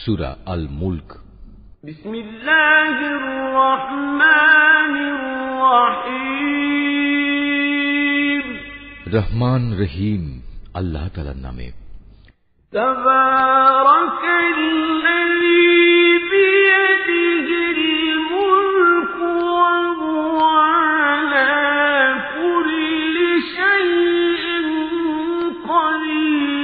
সূরা আল মুলক। বিসমিল্লাহির রহমানির রহিম। রহমান রহিম আল্লাহ তাআলার নামে। তাবারাকাল্লাযী বিয়াদিহিল মুলকু ওয়া হুয়া আলা কুল্লি শাইইন কাদির।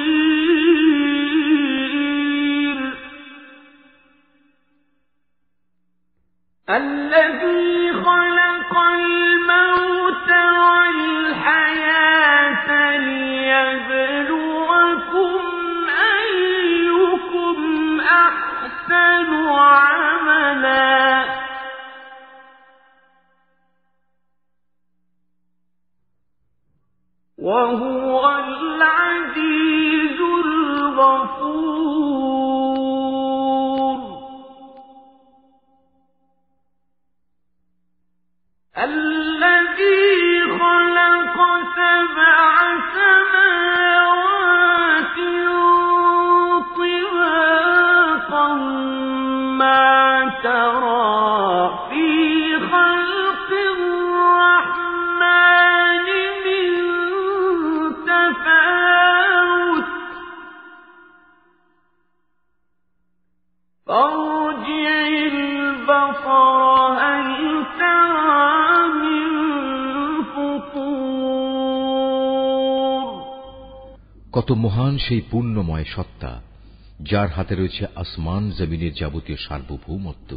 الذي خلق الموت والحياة ليبلوكم أيكم أحسن عملا وهو العزيز الغفور. الذي خلق سبع سماوات طباقا ما ترى في خلق الرحمن من تفاوت فارجع البصر هل ترى من فطور. কত মহান সেই পূর্ণময় সত্তা, যার হাতে রয়েছে আসমান জমিনের যাবতীয় সার্বভৌমত্ব।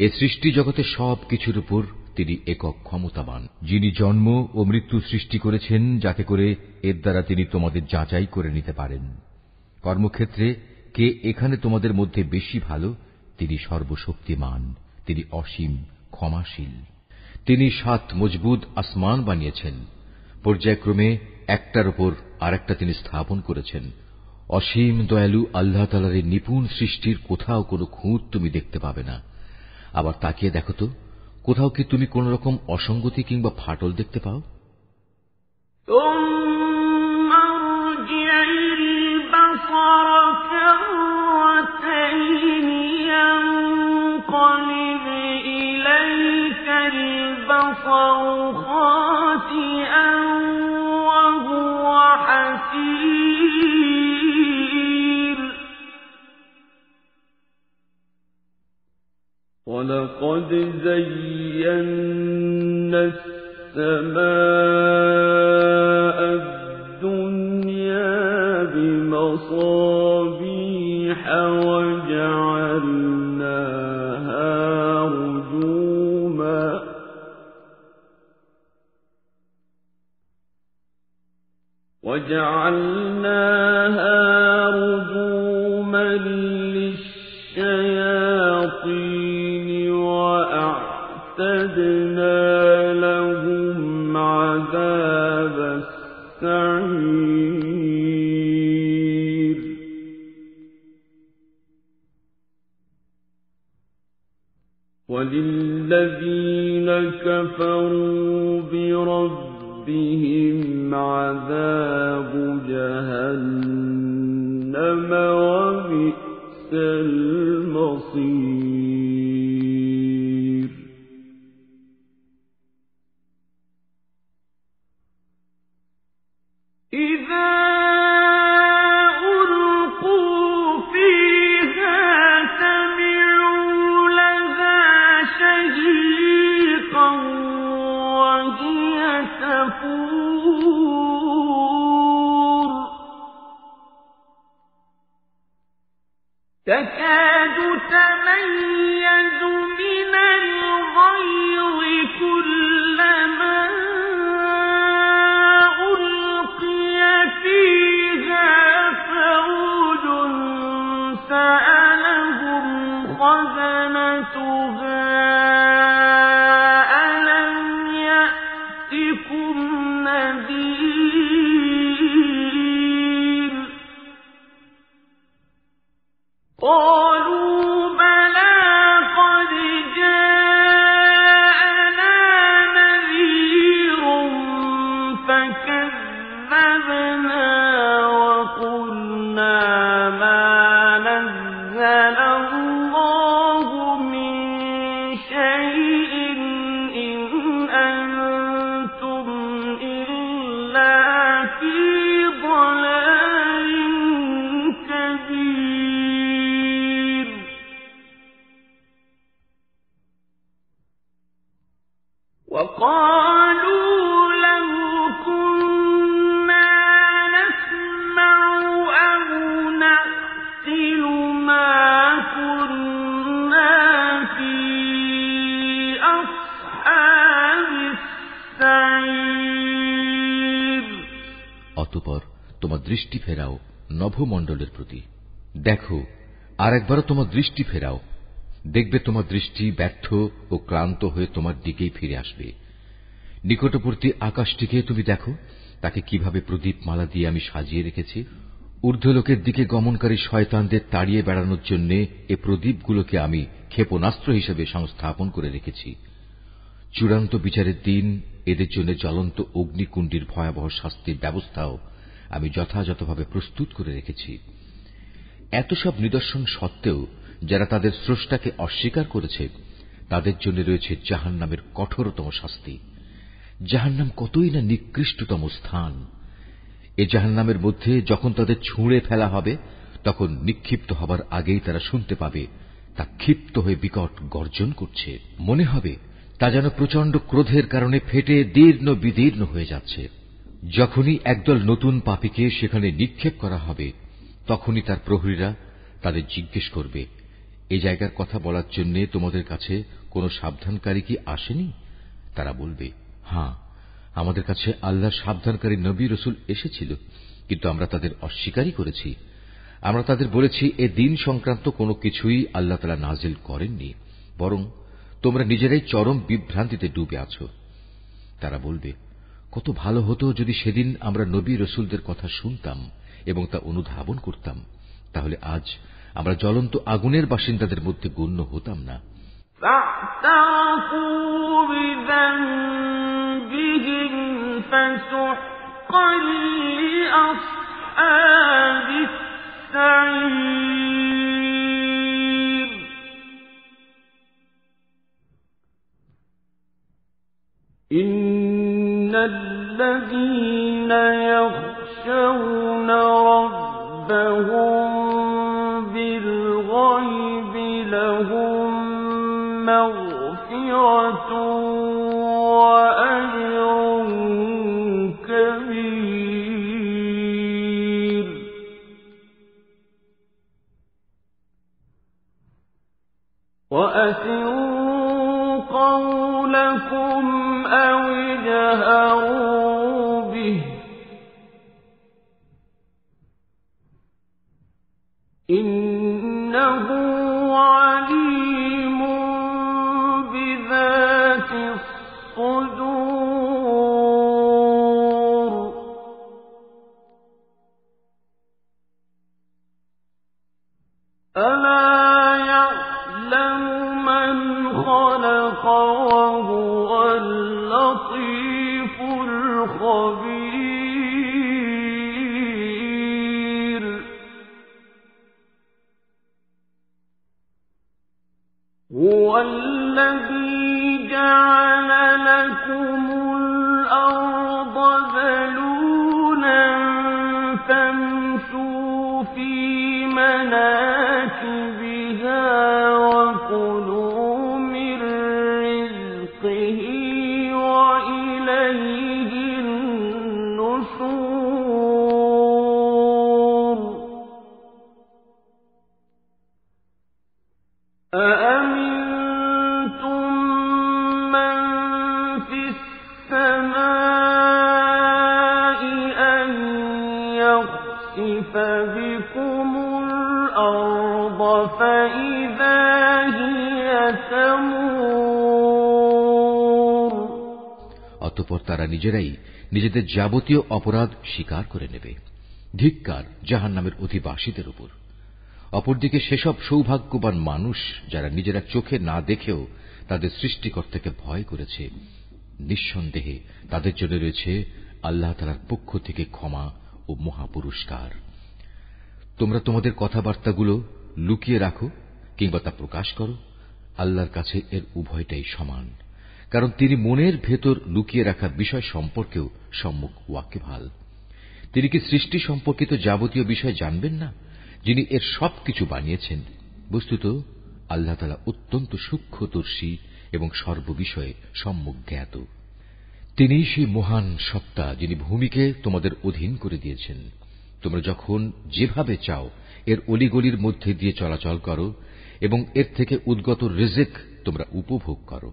এ সৃষ্টি জগতে সব কিছুর উপর তিনি একক ক্ষমতাবান, যিনি জন্ম ও মৃত্যু সৃষ্টি করেছেন যাতে করে এর দ্বারা তিনি তোমাদের যাচাই করে নিতে পারেন। কর্মক্ষেত্রে কে এখানে তোমাদের মধ্যে বেশি ভালো, তিনি সর্বশক্তিমান, তিনি অসীম ক্ষমাশীল। তিনি 7 মজবুত আসমান বানিয়েছেন, পর্যায়ক্রমে একটার উপর আরেকটা তিনি স্থাপন করেছেন। অসীম দয়ালু আল্লাহ তাআলার এই নিপুণ সৃষ্টির কোথাও কোনো খুঁত তুমি দেখতে পাবে না। আবার তাকিয়ে দেখো তো, কোথাও কি তুমি কোন রকম অসঙ্গতি কিংবা ফাটল দেখতে পাও? ثم ارجع البصر كرتين ينقلب إليك البصر خاسئا وهو حسير. ولقد زينا السماء الدنيا بمصابيح وجعلناها رجوما للشياطين وأعتدنا لهم عذاب السعير. وللذين كفروا بربهم عذاب جهنم وبئس المصير. إذا ألقوا فيها سمعوا لها شهيقا وهي تفور تكاد تميز من الغيظ كلما ألقي فيها فوج سألهم خزنتها ألم يأتكم نذير قالوا بلى قد جاءنا نذير فكذبنا وقلنا ما نزل نزل الله من شيء إن أنتم إلا في ضلال كبير وقالوا لو كنا نسمع أو نعقل ما كنا في أصحاب السعير অতঃপর তোমার দৃষ্টি ফেরাও নভমণ্ডলের প্রতি। দেখো, আর একবার তোমার দৃষ্টি ফেরাও, দেখবে তোমার দৃষ্টি ব্যর্থ ও ক্লান্ত হয়ে তোমার দিকেই ফিরে আসবে। নিকটবর্তী আকাশটিকে তুমি দেখো, তাকে কিভাবে প্রদীপমালা দিয়ে আমি সাজিয়ে রেখেছি। ঊর্ধ্বলোকের দিকে গমনকারী শয়তানদের তাড়িয়ে বেড়ানোর জন্য এ প্রদীপগুলোকে আমি ক্ষেপণাস্ত্র হিসেবে সংস্থাপন করে রেখেছি। চূড়ান্ত বিচারের দিন এদের জন্য জ্বলন্ত অগ্নিকুণ্ডের ভয়াবহ শাস্তির ব্যবস্থাও আমি যথাযথভাবে প্রস্তুত করে রেখেছি। এত সব নিদর্শন সত্ত্বেও যারা তাদের স্রষ্টাকে অস্বীকার করেছে, তাদের জন্য রয়েছে জাহান্নামের কঠোরতম শাস্তি। জাহান্নাম কতই না নিকৃষ্টতম স্থান। এ জাহান্নামের মধ্যে যখন তাদের ছুঁড়ে ফেলা হবে, তখন নিক্ষিপ্ত হবার আগেই তারা শুনতে পাবে তা ক্ষিপ্ত হয়ে বিকট গর্জন করছে। মনে হবে তা যেন প্রচণ্ড ক্রোধের কারণে ফেটে দীর্ণ বিদীর্ণ হয়ে যাচ্ছে। যখনই একদল নতুন পাপীকে সেখানে নিক্ষেপ করা হবে, তখনই তার প্রহরীরা তাদের জিজ্ঞেস করবে, এই জায়গার কথা বলার জন্য তোমাদের কাছে কোনো সাবধানকারী কি আসেনি? তারা বলবে, হ্যাঁ, আমাদের কাছে আল্লাহর সাবধানকারী নবী রসুল এসেছিল, কিন্তু আমরা তাদের অস্বীকারই করেছি। আমরা তাদের বলেছি এ দিন সংক্রান্ত কোনো কিছুই আল্লাহ তাআলা নাজিল করেননি, বরং তোমরা নিজেরাই চরম বিভ্রান্তিতে ডুবে আছো। তারা বলবে, কত ভালো হতো যদি সেদিন আমরা নবী রসুলদের কথা শুনতাম এবং তা অনুধাবন করতাম, তাহলে আজ আমরা জ্বলন্ত আগুনের বাসিন্দাদের মধ্যে গণ্য হতাম না। إن الذين يخشون ربهم بالغيب لهم مغفرة وأجر كبير وأسروا قولكم أو اجهروا به إنه عليم بذات الصدور ألا يعلم من خلق وهو اللطيف الخبير هو الذي جعل لكم الأرض ذلولا فامشوا في مناكبها وكلوا من رزقه وإليه النشور أأمنتم من في السماء أن يخسف بكم الأرض فإذا هي تمور অতঃপর তারা নিজেরাই নিজেদের যাবতীয় অপরাধ স্বীকার করে নেবে। ধিক্কার জাহান্নামের অধিবাসীদের উপর। অপরদিকে সেসব সৌভাগ্যবান মানুষ যারা নিজেরা চোখে না দেখেও তাদের সৃষ্টিকর্তাকে ভয় করেছে, নিঃসন্দেহে তাদের জন্য রয়েছে আল্লাহ তাআলার পক্ষ থেকে ক্ষমা ও মহাপুরস্কার। তোমরা তোমাদের কথাবার্তাগুলো লুকিয়ে রাখো কিংবা তা প্রকাশ করো, আল্লাহর কাছে এর উভয়টাই সমান, কারণ তিনি মনের ভেতর লুকিয়ে রাখা বিষয় সম্পর্কেও সম্যক ওয়াকিবহাল। তিনি কি সৃষ্টি সম্পর্কিত যাবতীয় বিষয় জানবেন না, যিনি এর সবকিছু বানিয়েছেন? বস্তুত আল্লাহ তাআলা অত্যন্ত সূক্ষ্মদর্শী এবং সর্ববিষয়ে সম্যক জ্ঞাত। তিনিই সেই মহান সত্তা যিনি ভূমিকে তোমাদের অধীন করে দিয়েছেন। তোমরা যখন যেভাবে চাও এর অলিগলির মধ্যে দিয়ে চলাচল করো এবং এর থেকে উদ্গত রিজিক তোমরা উপভোগ করো।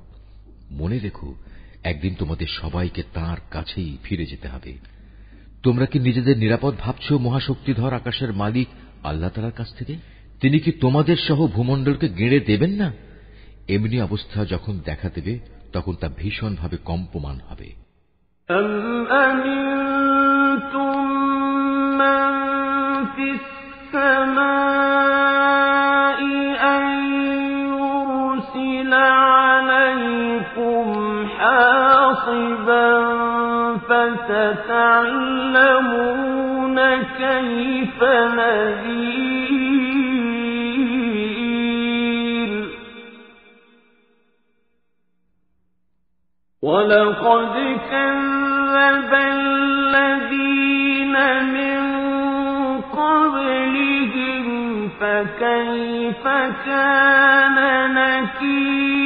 মনে রেখো, একদিন তোমাদের সবাইকে তাঁর কাছেই ফিরে যেতে হবে। তোমরা কি নিজেদের নিরাপদ ভাবছ মহাশক্তিধর আকাশের মালিক আল্লাহ তাআলার কাছ থেকে? তিনি কি তোমাদের সহ ভূমণ্ডলকে গেঁড়ে দেবেন না? এমনি অবস্থা যখন দেখা দেবে তখন তা ভীষণভাবে কম্পমান হবে। أَمْ أَمِنْتُمْ مَنْ فِي السَّمَاءِ أَنْ يُرْسِلَ عَلَيْكُمْ حَاصِبًا فَسَتَعْلَمُونَ كَيْفَ نَذِيرِ وَلَقَدْ كَذَّبَ الَّذِينَ مِن قَبْلِهِمْ فَكَيْفَ كَانَ نَكِيرِ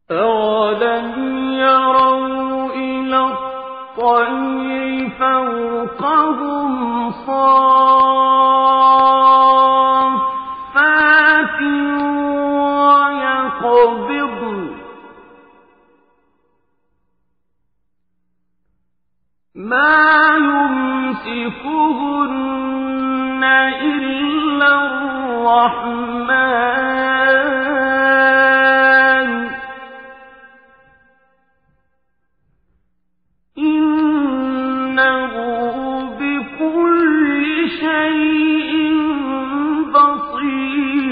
أَوَلَمْ يَرَوْا إِلَى الطَّيْرِ فَوْقَهُمْ صَافَّاتٍ وَيَقْبِضْنَ مَا يُمْسِكُهُنَّ إِلَّا الرَّحْمَنُ إِنَّهُ بِكُلِّ شَيْءٍ بَصِيرٌ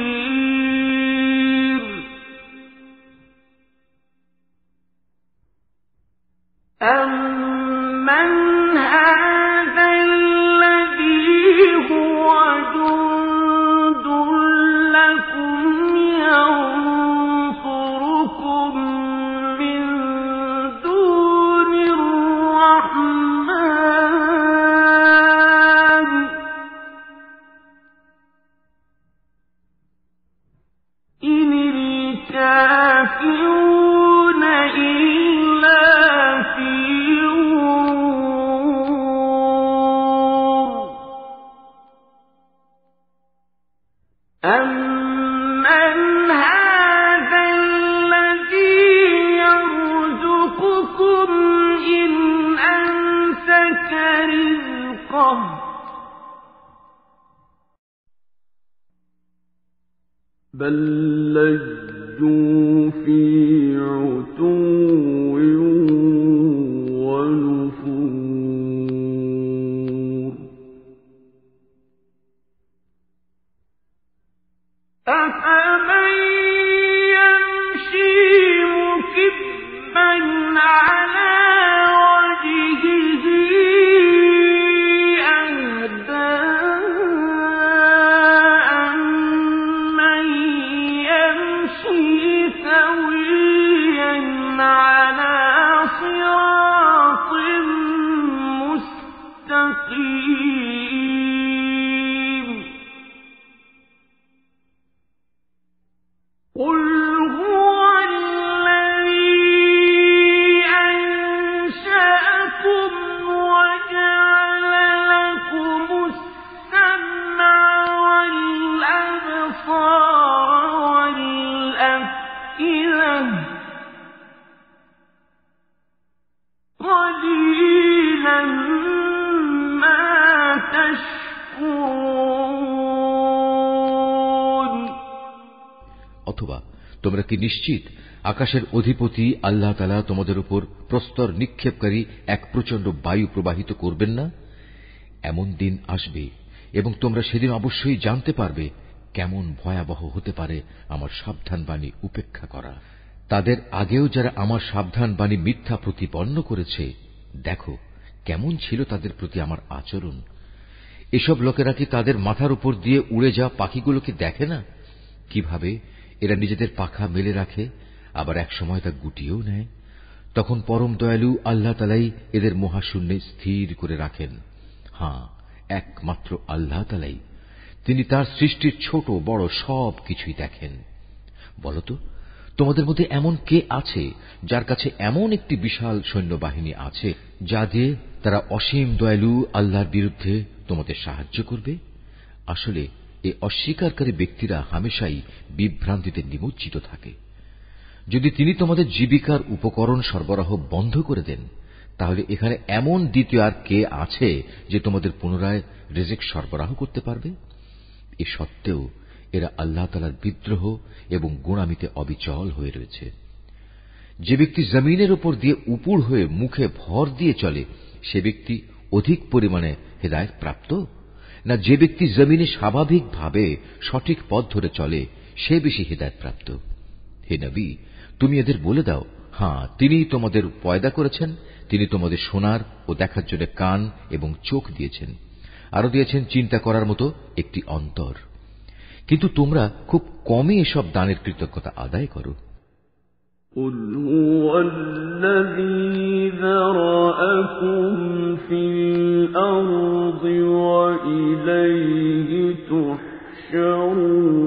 أَمَّنْ هَذَا الَّذِي هُوَ جُندٌ لَّكُمْ يَنصُرُكُم مِّن دُونِ الرَّحْمَنِ إِنِ الْكَافِرُونَ إِلَّا فِي غُرُورٍ أَمَّنْ هَذَا الَّذِي يَرْزُقُكُمْ إِنْ أَمْسَكَ رِزْقَهُ بَل لَّجُّوا فِي عُتُوٍّ وَنُفُورٍ أَفَمَن يَمْشِي مُكِبًّا عَلَى وَجْهِهِ أَهْدَىٰ أَمَّن يَمْشِي سَوِيًّا عَلَىٰ صِرَاطٍ مُّسْتَقِيمٍ قُلْ هُوَ الَّذِي أَنشَأَكُمْ وَجَعَلَ لَكُمُ السَّمْعَ وَالْأَبْصَارَ وَالْأَفْئِدَةَ قَلِيلًا مَا تَشْكُرُونَ অথবা তোমরা কি নিশ্চিত আকাশের অধিপতি আল্লাহ তাআলা তোমাদের উপর প্রস্তর নিক্ষেপকারী এক প্রচণ্ড বায়ু প্রবাহিত করবেন না? এমন দিন আসবে এবং তোমরা সেদিন অবশ্যই জানতে পারবে কেমন ভয়াবহ হতে পারে আমার সাবধান বাণী উপেক্ষা করা। তাদের আগেও যারা আমার সাবধান বাণী মিথ্যা প্রতিপন্ন করেছে, দেখো কেমন ছিল তাদের প্রতি আমার আচরণ। এসব লোকেরা কি তাদের মাথার উপর দিয়ে উড়ে যাওয়া পাখিগুলোকে দেখে না? কিভাবে এরা নিজেদের পাখা মেলে রাখে, আবার এক সময় তা গুটিয়েও নেয়। তখন পরম দয়ালু আল্লাহ তাআলাই এদের মহাশূন্যে স্থির করে রাখেন। হ্যাঁ, একমাত্র আল্লাহ তাআলাই, তিনি তার সৃষ্টির ছোট বড় সব কিছুই দেখেন। বলতো, তোমাদের মধ্যে এমন কে আছে যার কাছে এমন একটি বিশাল সৈন্যবাহিনী আছে যা দিয়ে তারা অসীম দয়ালু আল্লাহর বিরুদ্ধে তোমাদের সাহায্য করবে? আসলে এই অস্বীকারী ব্যক্তিরা হামেশাই বিভ্রান্তিতে নিমজ্জিত থাকে। যদি তিনি তোমাদের জীবিকার উপকরণ সরবরাহ বন্ধ করে দেন, তাহলে এখানে এমন দ্বিতীয় আর কে আছে যে তোমাদের পুনরায় রিজিক সরবরাহ করতে পারবে? এ সত্ত্বেও এরা আল্লাহ তাআলার বিদ্রোহ এবং গোঁড়ামিতে অবিচল হয়ে রয়েছে। যে ব্যক্তি জমিনের উপর দিয়ে উপুড় হয়ে মুখে ভর দিয়ে চলে, সে ব্যক্তি অধিক পরিমাণে হেদায়েত প্রাপ্ত, না যে ব্যক্তি জমিনে স্বাভাবিকভাবে সঠিক পথ ধরে চলে সে বেশি হেদায়েত প্রাপ্ত? হে নবী, তুমি এদের বলে দাও, হ্যাঁ, তিনিই তোমাদের পয়দা করেছেন, তিনি তোমাদের শোনার ও দেখার জন্য কান এবং চোখ দিয়েছেন, আরো দিয়েছেন চিন্তা করার মতো একটি অন্তর। কিন্তু তোমরা খুব কমই এসব দানের কৃতজ্ঞতা আদায় করো। قُلْ هُوَ الَّذِي ذَرَأَكُمْ فِي الْأَرْضِ وَإِلَيْهِ تُحْشَرُونَ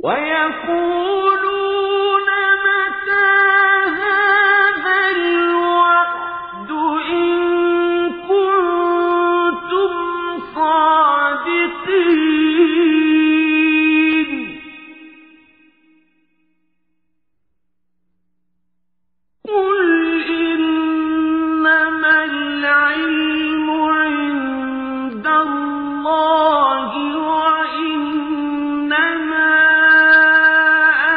وَيَقُولُونَ مَتَى هَذَا الْوَعْدُ إِن كُنتُمْ صَادِقِينَ قُلْ إِنَّمَا الْعِلْمُ عِندَ اللَّهِ وَإِنَّمَا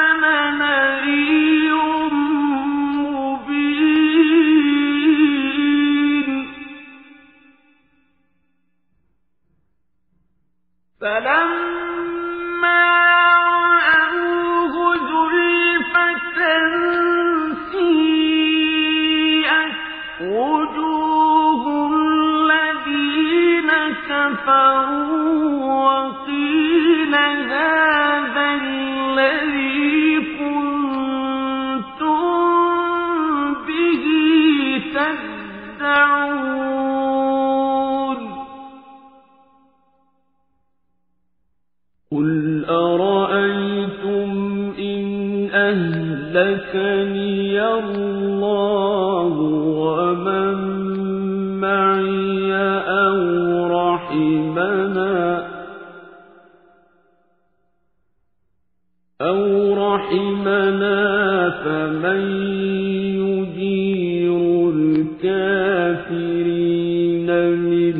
أَنَا نَذِيرٌ مُّبِينٌ فَلَمَّا رَأَوْهُ زُلْفَةً سِيئَتْ وُجُوهُ الَّذِينَ كَفَرُوا وَقِيلَ هَٰذَا الَّذِي كُنتُم بِهِ تَدَّعُونَ قُلْ أَرَأَيْتُمْ إِنْ أَهْلَكَنِيَ اللَّهُ وَمَن مَّعِيَ أَوْ رَحِمَنَا فَمَن يُجِيرُ الْكَافِرِينَ مِنْ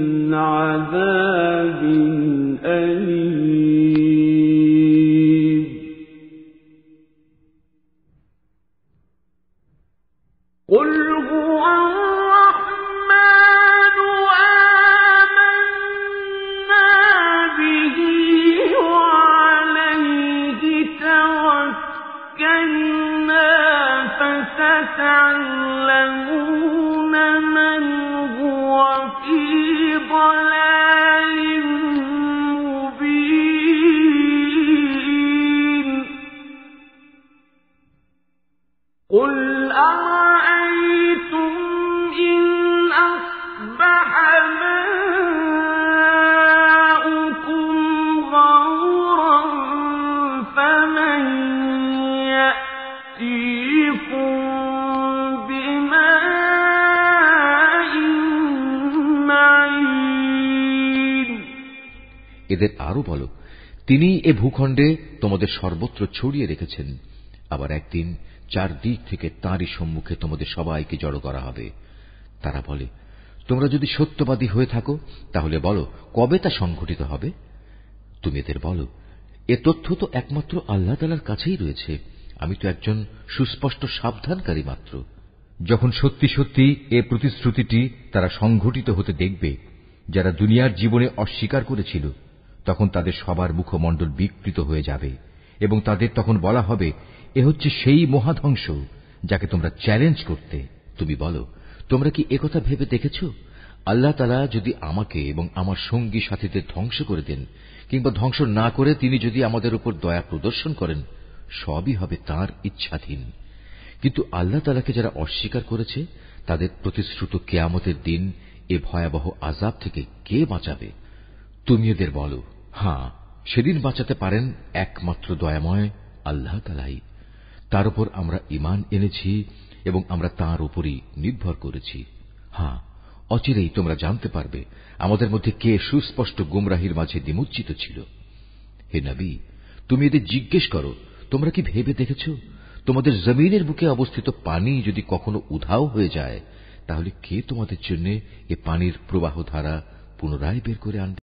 عَذَابٍ أَلِيمٍ قُلْ هُوَ الرَّحْمَٰنُ آمَنَّا بِهِ وَعَلَيْهِ تَوَكَّلْنَا فَسَتَعْلَمُونَ مَنْ هُوَ فِي ضَلَالٍ مُّبِينٍ قُلْ أَرَأَيْتُمْ إِنْ أَصْبَحَ مَاؤُكُمْ غَوْرًا فَمَن يَأْتِيكُم بِمَاءٍ مَّعِينٍ এদের আরো বলো, তিনি এ ভূখণ্ডে তোমাদের সর্বত্র ছড়িয়ে রেখেছেন, আবার একদিন চারদিক থেকে তাঁরই সম্মুখে তোমাদের সবাইকে জড়ো করা হবে। তারা বলে, তোমরা যদি সত্যবাদী হয়ে থাকো তাহলে বলো কবে তা সংঘটিত হবে। তুমি এদের বলো, এ তথ্য তো একমাত্র আল্লাহ তাআলার কাছেই রয়েছে, আমি তো একজন সুস্পষ্ট সাবধানকারী মাত্র। যখন সত্যি সত্যি এ প্রতিশ্রুতিটি তারা সংঘটিত হতে দেখবে, যারা দুনিয়ার জীবনে অস্বীকার করেছিল, তখন তাদের সবার মুখমণ্ডল বিকৃত হয়ে যাবে এবং তাদের তখন বলা হবে, এ হচ্ছে সেই মহাধ্বংস যাকে তোমরা চ্যালেঞ্জ করতে। তুমি বলো, তোমরা কি একথা ভেবে দেখেছ, আল্লাহ তাআলা যদি আমাকে এবং আমার সঙ্গী সাথীদের ধ্বংস করে দেন, কিংবা ধ্বংস না করে তিনি যদি আমাদের উপর দয়া প্রদর্শন করেন, সবই হবে তাঁর ইচ্ছাধীন। কিন্তু আল্লাহ তাআলাকে যারা অস্বীকার করেছে, তাদের প্রতিশ্রুত কিয়ামতের দিন এ ভয়াবহ আযাব থেকে কে বাঁচাবে? তুমি এদের বলো, হ্যাঁ, সেদিন বাঁচাতে পারেন একমাত্র দয়াময় আল্লাহ তাআলাই। তার উপর আমরা ঈমান এনেছি এবং আমরা তাঁর উপরই নির্ভর করেছি। হ্যাঁ, অচিরেই তোমরা জানতে পারবে আমাদের মধ্যে কে সুস্পষ্ট গুমরাহির মাঝে নিমজ্জিত ছিল। হে নবী, তুমি এদের জিজ্ঞেস করো, তোমরা কি ভেবে দেখেছ, তোমাদের জমিনের বুকে অবস্থিত পানি যদি কখনো উধাও হয়ে যায়, তাহলে কে তোমাদের জন্য এ পানির প্রবাহ ধারা পুনরায় বের করে আনবে?